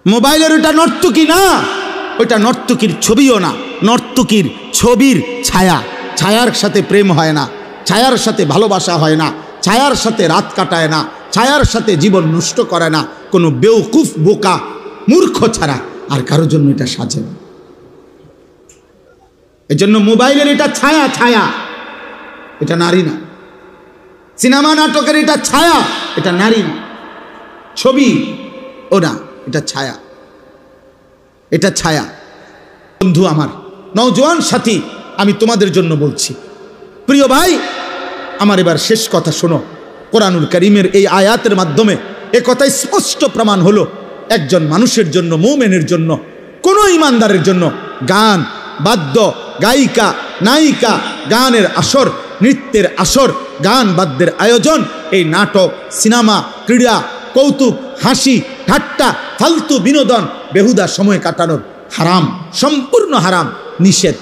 মোবাইলের ওটা নর্তকী না, ওইটা নর্তকীর ছবিও না, নর্তকীর ছবির ছায়া। ছায়ার সাথে প্রেম হয় না, ছায়ার সাথে ভালোবাসা হয় না, ছায়ার সাথে রাত কাটায় না, ছায়ার সাথে জীবন নষ্ট করে না কোনো বেওকুফ বোকা মূর্খ ছাড়া আর কারোর জন্য এটা সাজে না। এজন্য মোবাইলের এটা ছায়া, ছায়া, এটা নারী না। সিনেমা নাটকের এটা ছায়া, এটা নারী না। ছবি ও না, এটা ছায়া, এটা ছায়া। বন্ধু আমার, নওজোয়ান সাথী, আমি তোমাদের জন্য বলছি, প্রিয় ভাই আমার, এবার শেষ কথা শোনো। কোরআনুল কারীমের এই আয়াতের মাধ্যমে এ কথা স্পষ্ট প্রমাণ হলো, একজন মানুষের জন্য, মুমিনের জন্য, কোন ইমানদারের জন্য গান, বাদ্য, গায়িকা, নায়িকা, গানের আসর, নৃত্যের আসর, গান বাদ্যের আয়োজন, এই নাটক, সিনেমা, ক্রীড়া, কৌতুক, হাসি, ঠাট্টা, ফালতু বিনোদন, বেহুদা সময় কাটানোর হারাম, সম্পূর্ণ হারাম, নিষেধ।